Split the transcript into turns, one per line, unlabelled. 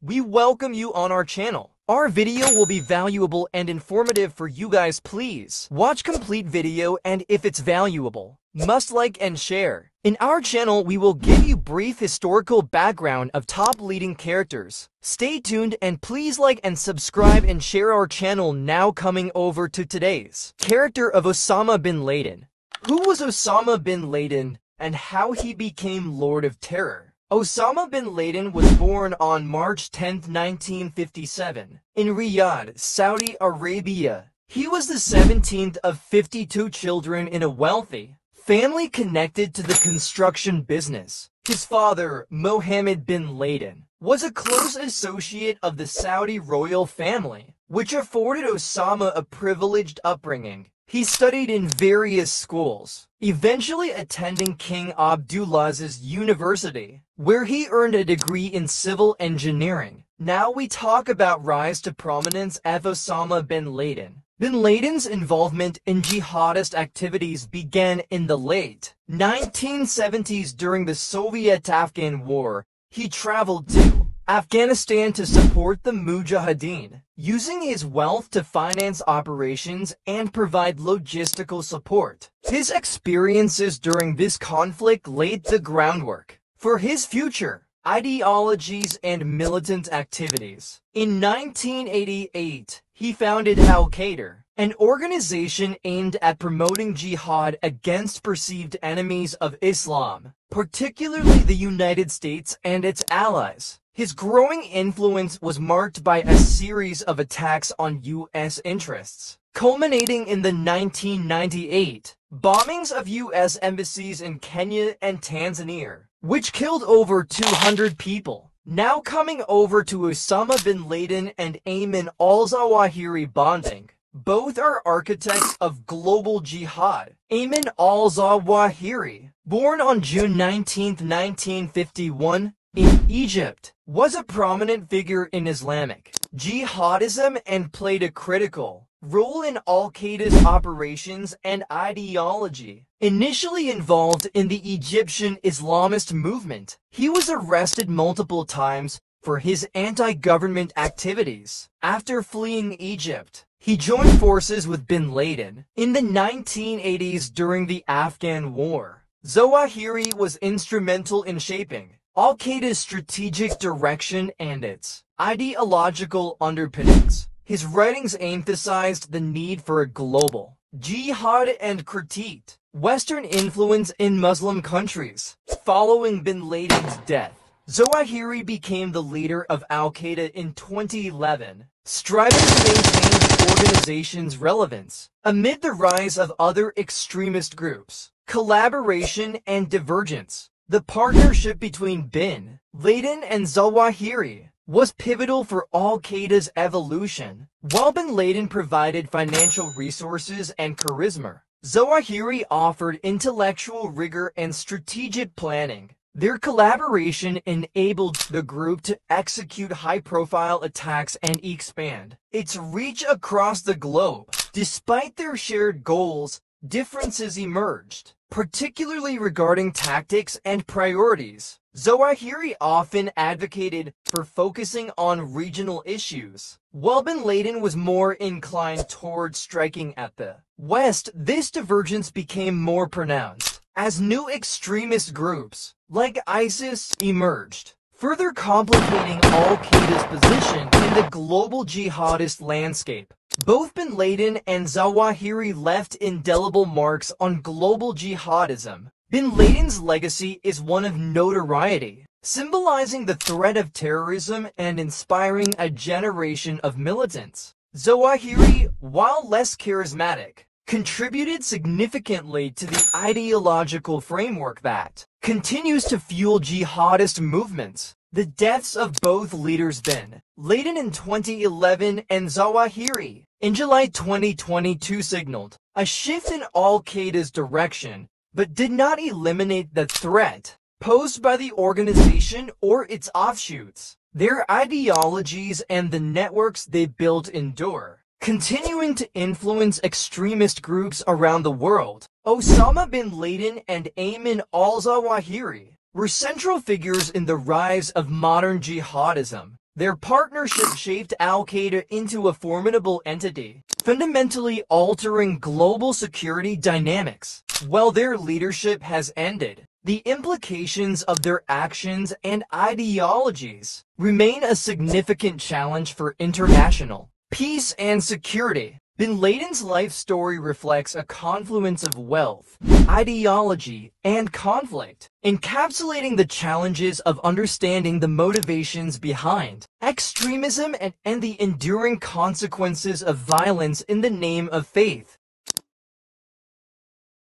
We welcome you on our channel. Our video will be valuable and informative for you guys. Please watch complete video, and if it's valuable, must like and share. In our channel, we will give you brief historical background of top leading characters. Stay tuned and please like and subscribe and share our channel. Now coming over to today's character of Osama bin Laden. Who was Osama bin Laden and how he became Lord of Terror? Osama bin Laden was born on March 10, 1957, in Riyadh, Saudi Arabia. He was the 17th of 52 children in a wealthy family connected to the construction business. His father, Mohammed bin Laden, was a close associate of the Saudi royal family, which afforded Osama a privileged upbringing. He studied in various schools, eventually attending King Abdullah's University, where he earned a degree in civil engineering. Now we talk about rise to prominence of Osama bin Laden. Bin Laden's involvement in jihadist activities began in the late 1970s during the Soviet-Afghan War. He traveled to Afghanistan to support the Mujahideen, using his wealth to finance operations and provide logistical support. His experiences during this conflict laid the groundwork for his future ideologies and militant activities. In 1988, he founded Al-Qaeda, an organization aimed at promoting jihad against perceived enemies of Islam, particularly the United States and its allies. His growing influence was marked by a series of attacks on U.S. interests, culminating in the 1998 bombings of U.S. embassies in Kenya and Tanzania, which killed over 200 people. Now coming over to Osama bin Laden and Ayman al-Zawahiri bonding. Both are architects of global jihad. Ayman al-Zawahiri, born on June 19, 1951, in Egypt, was a prominent figure in Islamic jihadism and played a critical role in Al-Qaeda's operations and ideology. Initially involved in the Egyptian Islamist movement, he was arrested multiple times for his anti-government activities. After fleeing Egypt, he joined forces with bin Laden in the 1980s during the Afghan War. Zawahiri was instrumental in shaping Al-Qaeda's strategic direction and its ideological underpinnings. His writings emphasized the need for a global jihad and critiqued Western influence in Muslim countries. Following bin Laden's death, Zawahiri became the leader of Al-Qaeda in 2011, striving to maintain the organization's relevance amid the rise of other extremist groups, collaboration and divergence. The partnership between bin Laden and Zawahiri was pivotal for Al-Qaeda's evolution. While bin Laden provided financial resources and charisma, Zawahiri offered intellectual rigor and strategic planning. Their collaboration enabled the group to execute high-profile attacks and expand its reach across the globe. Despite their shared goals, differences emerged, particularly regarding tactics and priorities. Zawahiri often advocated for focusing on regional issues, while bin Laden was more inclined towards striking at the West. This divergence became more pronounced as new extremist groups, like ISIS, emerged, further complicating Al-Qaeda's position in the global jihadist landscape. Both bin Laden and Zawahiri left indelible marks on global jihadism. Bin Laden's legacy is one of notoriety, symbolizing the threat of terrorism and inspiring a generation of militants. Zawahiri, while less charismatic, contributed significantly to the ideological framework that continues to fuel jihadist movements. The deaths of both leaders, bin Laden in 2011 and Zawahiri in July 2022, signaled a shift in Al-Qaeda's direction, but did not eliminate the threat posed by the organization or its offshoots. Their ideologies and the networks they built endure, continuing to influence extremist groups around the world. Osama bin Laden and Ayman al-Zawahiri were central figures in the rise of modern jihadism. Their partnership shaped al-Qaeda into a formidable entity, fundamentally altering global security dynamics. While their leadership has ended, the implications of their actions and ideologies remain a significant challenge for international peace and security. Bin Laden's life story reflects a confluence of wealth, ideology, and conflict, encapsulating the challenges of understanding the motivations behind extremism and the enduring consequences of violence in the name of faith.